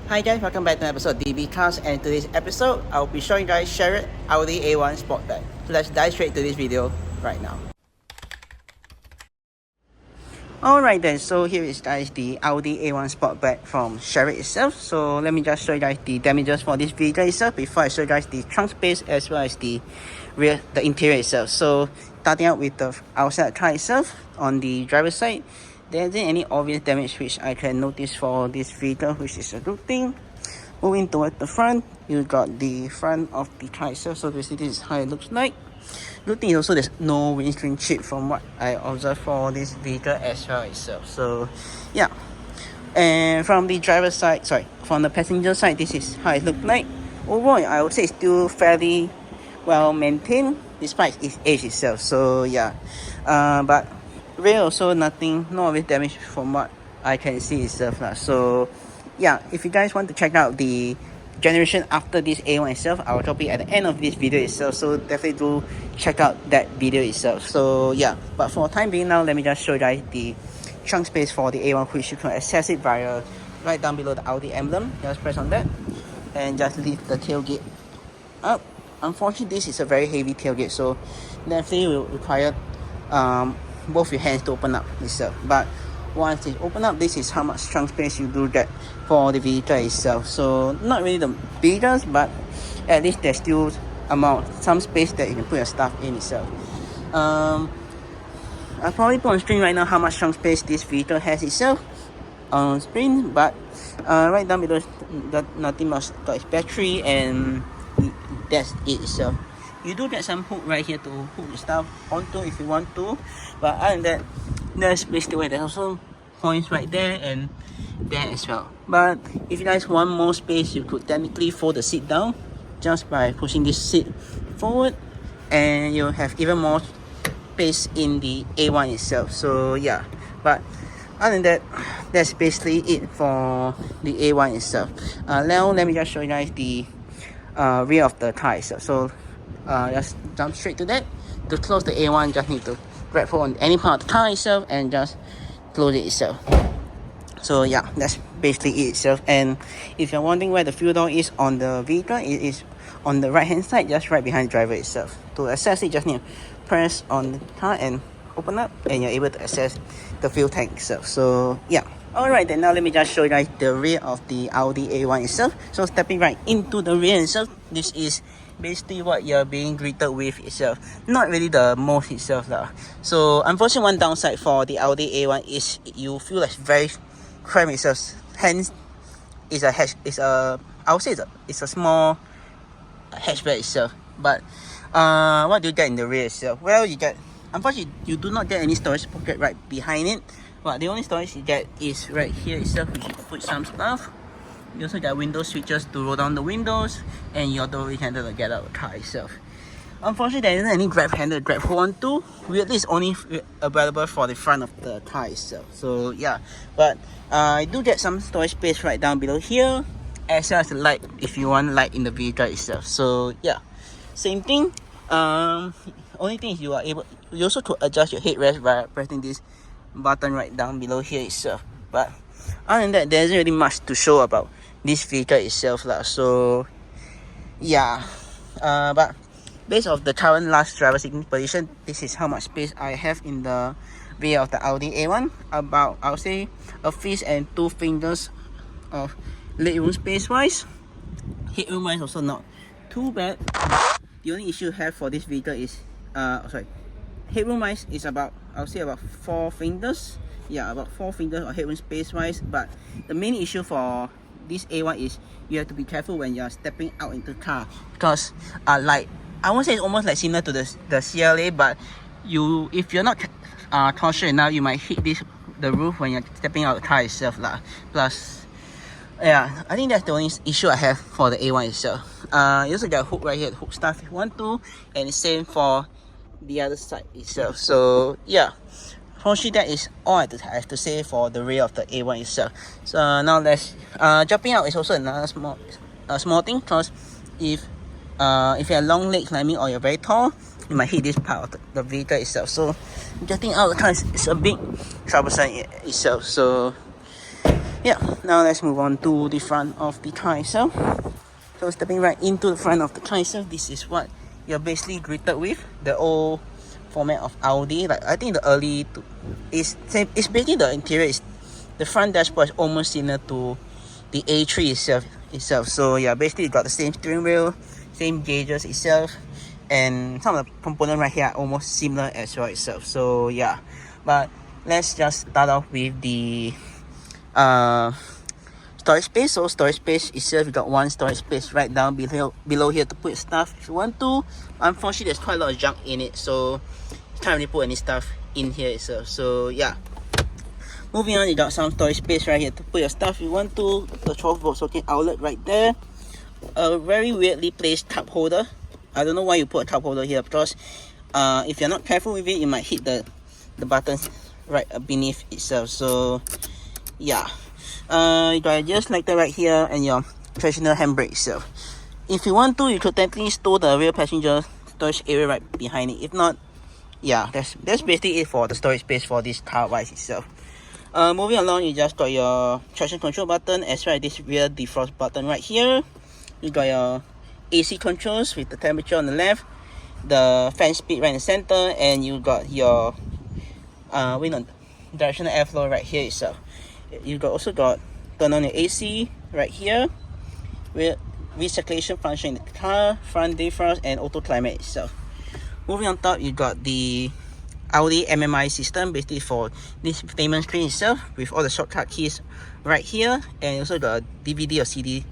Hi guys, welcome back to an episode of DB Cars, and in today's episode, I'll be showing you guys Shariot Audi A1 Sportback. So let's dive straight to this video right now. Alright then, so here is guys the Audi A1 Sportback from Shariot itself. So let me just show you guys the damages for this vehicle itself before I show you guys the trunk space as well as the interior itself. So starting out with the outside car itself, on the driver's side, there isn't any obvious damage which I can notice for this vehicle, which is a good thing. Moving toward the front, you got the front of the car itself, so basically this is how it looks like. Good thing is also there's no windscreen chip from what I observed for this vehicle as well itself. So yeah, and from the driver's side, from the passenger side, this is how it looks like. Overall, I would say it's still fairly well maintained despite its age itself. So yeah, but rear also no obvious damage from what I can see itself. So yeah, if you guys want to check out the generation after this A1 itself, I'll drop it at the end of this video itself, so definitely do check out that video itself. So yeah, but for time being now, let me just show you guys the trunk space for the A1, which you can access it via right down below the Audi emblem. Just press on that and just lift the tailgate up. Unfortunately, this is a very heavy tailgate, so definitely will require both your hands to open up itself. But once it's open up, this is how much trunk space you do get for the vehicle itself. So not really the biggest, but at least there's still some space that you can put your stuff in itself. I'll probably put on screen right now how much trunk space this vehicle has itself on screen, but right down below, nothing much. Got its battery, and that's it itself. You do get some hook right here to hook your stuff onto if you want to, but other than that, there's basically where there's also points right there and there as well. But if you guys want more space, you could technically fold the seat down just by pushing this seat forward, and you'll have even more space in the A1 itself. So yeah, but other than that, that's basically it for the A1 itself. Now let me just show you guys the rear of the car itself. So just jump straight to that. To close the A1, just need to grab hold on any part of the car itself and just close it itself. So yeah, that's basically it itself. And if you're wondering where the fuel door is on the vehicle, it is on the right hand side, just right behind the driver itself. To access it, just need to press on the car and open up, and you're able to access the fuel tank itself. So yeah. Alright then, now let me just show you guys the rear of the Audi A1 itself. So stepping right into the rear itself, this is basically what you're being greeted with itself. Not really the most itself lah. So unfortunately, one downside for the Audi A1 is you feel like very cramped itself. Hence, it's a small hatchback itself. But what do you get in the rear itself? Well, unfortunately, you do not get any storage pocket right behind it. But the only storage you get is right here itself, which you can put some stuff. You also got window switches to roll down the windows, and your door handle to get out of the car itself. Unfortunately, there isn't any grab handle to grab hold on to. Weirdly, it's only available for the front of the car itself. So yeah, but I do get some storage space right down below here, as well as the light if you want light in the vehicle itself. So yeah, same thing. Only thing is you also could adjust your headrest by pressing this button right down below here itself. But other than that, there isn't really much to show about this vehicle itself lah. So yeah, but based off the current last driver sitting position, this is how much space I have in the rear of the Audi A1. About, I'll say, a fist and 2 fingers of legroom space wise. Headroom wise also not too bad. The only issue I have for this vehicle is headroom wise is about, I'll say, about 4 fingers. Yeah, about 4 fingers of headroom space wise. But the main issue for this A1 is you have to be careful when you're stepping out into the car, because like, I won't say it's almost like similar to the CLA, but if you're not cautious enough, you might hit the roof when you're stepping out of the car itself lah. Plus, yeah, I think that's the only issue I have for the A1 itself. You also got a hook right here to hook stuff if you want to, and the same for the other side itself. So yeah, Unfortunately, that is all I have to say for the rear of the A1 itself. So now let's jumping out is also another small thing, because if you have long legs like me or you're very tall, you might hit this part of the vehicle itself. So getting out of the car is a bit troublesome itself. So Yeah, now let's move on to the front of the car itself. So stepping right into the front of the car itself, this is what you're basically greeted with. The old format of Audi. Like I think the early is same. It's basically the interior is the front dashboard is almost similar to the A3 itself. So yeah, basically you got the same steering wheel, same gauges itself, and some of the components right here are almost similar as well itself. So yeah, but let's just start off with the storage space. So storage space itself, you got one storage space right down below here to put your stuff if you want to. Unfortunately, there's quite a lot of junk in it, so you can't really put any stuff in here itself. So yeah, moving on, you got some storage space right here to put your stuff if you want to. The 12-volt socket outlet right there. A very weirdly placed cup holder. I don't know why you put a cup holder here, because if you're not careful with it, you might hit the buttons right beneath itself. So yeah, you got just like that right here, and your traditional handbrake itself. If you want to, you could technically store the rear passenger storage area right behind it. If not, yeah, that's basically it for the storage space for this car wise itself. Moving along, you just got your traction control button as well as this rear defrost button right here. You got your AC controls with the temperature on the left, the fan speed right in the center, and you got your directional airflow right here itself. You also got turn on your AC right here with recirculation function in the car, front defrost, and auto climate itself. Moving on top, you got the Audi MMI system, basically for this infotainment screen itself with all the shortcut keys right here, and also got a DVD or CD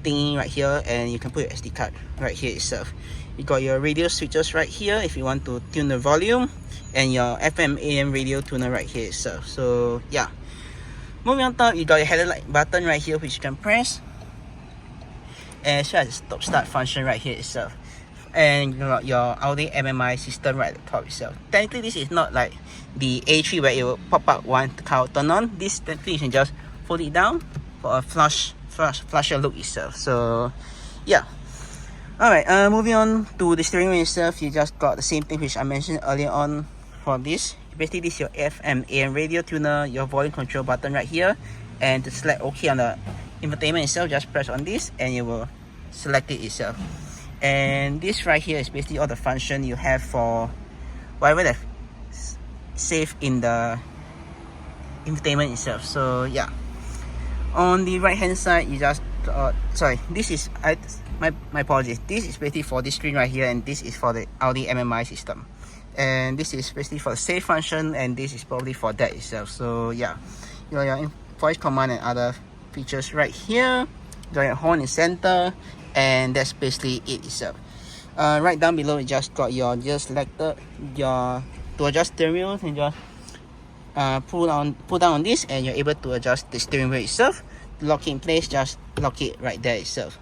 thingy right here, and you can put your SD card right here itself. You got your radio switches right here if you want to tune the volume, and your FM AM radio tuner right here itself. So yeah, moving on top, you got your headlight button right here which you can press, as well as the stop start function right here itself. And you got your Audi MMI system right at the top itself. Technically, this is not like the A3 where it will pop up once the car will turn on. This technically you can just fold it down for a flasher look itself. So yeah. Alright, moving on to the steering wheel itself, you just got the same thing which I mentioned earlier on for this. Basically, this is your FM AM radio tuner, your volume control button right here, and to select OK on the infotainment itself, just press on this and you will select it itself. And this right here is basically all the function you have for whatever that's saved in the infotainment itself. So yeah, on the right hand side, you just sorry, this is my apologies, this is basically for this screen right here, and this is for the Audi MMI system, and this is basically for the save function, and this is probably for that itself. So yeah, you got your voice command and other features right here. You got your horn in center, and that's basically it itself. Right down below, you just got your selected your to adjust steering wheel, and just pull down on this, and you're able to adjust the steering wheel itself. To lock it in place, just lock it right there itself.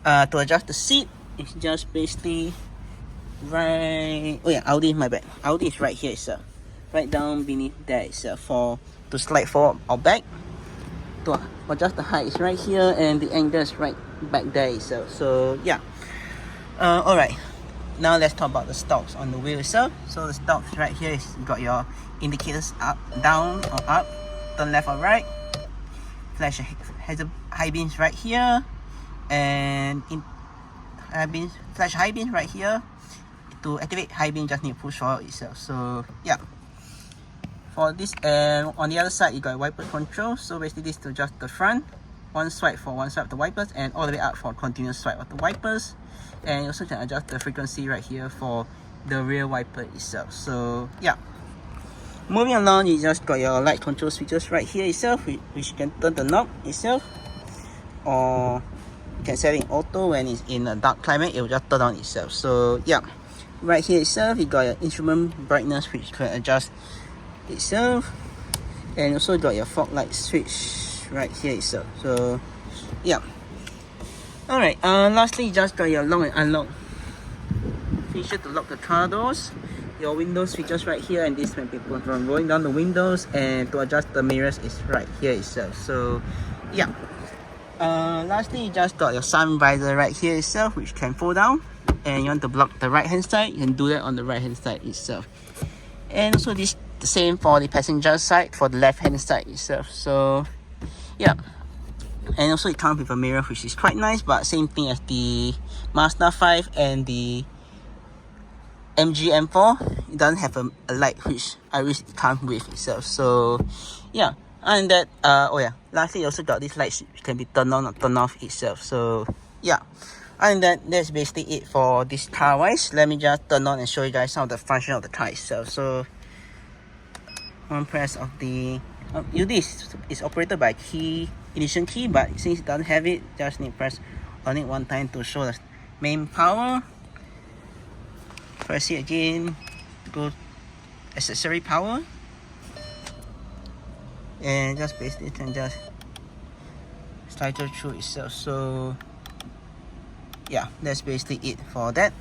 To adjust the seat, it's just basically right. Oh yeah, Audi, my bad. Audi is right here itself, right down beneath there itself. For to slide forward or back, to adjust the height is right here, and the angle is right back there itself. So yeah. Alright, now let's talk about the stops on the wheel itself. So the stops right here is you got your indicators up, down or up, turn left or right, flash high beams right here, and flash high beams right here. To activate high beam, just need to push forward itself. So yeah, for this, and on the other side you got wiper control. So basically this to adjust the front, one swipe for one swipe of the wipers, and all the way up for continuous swipe of the wipers. And you also can adjust the frequency right here for the rear wiper itself. So yeah, moving along, you just got your light control switches right here itself, which you can turn the knob itself, or you can set it in auto. When it's in a dark climate, it will just turn on itself. So yeah, right here itself, you got your instrument brightness, which you can adjust itself, and also got your fog light switch right here itself. So yeah. Alright, lastly, you just got your lock and unlock feature to lock the car doors, your windows features right here, and this when people from rolling down the windows, and to adjust the mirrors is right here itself. So yeah, lastly, you just got your sun visor right here itself, which can fold down, and you want to block the right hand side, you can do that on the right hand side itself. And also this the same for the passenger side, for the left hand side itself. So yeah. And also it comes with a mirror, which is quite nice, but same thing as the Mazda 5 and the MG M4. It doesn't have a light, which I wish it comes with itself. So yeah, and that oh yeah, lastly also got this lights which can be turned on or turned off itself. So yeah, and that's basically it for this car wise. Let me just turn on and show you guys some of the function of the car itself. So one press of the this is operated by ignition key, but since it doesn't have it, just need to press on it one time to show the main power. Press it again, go accessory power, and just basically can just cycle through itself. So yeah, that's basically it for that.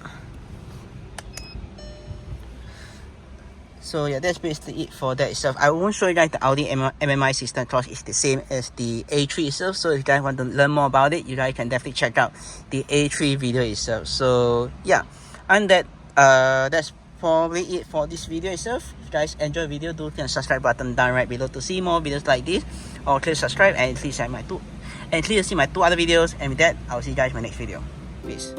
So yeah, that's basically it for that itself. I won't show you guys the Audi MMI system because it's the same as the A3 itself. So if you guys want to learn more about it, you guys can definitely check out the A3 video itself. So yeah, and that's probably it for this video itself. If you guys enjoy the video, do click the subscribe button down right below to see more videos like this, or click subscribe and please see my two other videos. And with that, I'll see you guys in my next video. Peace.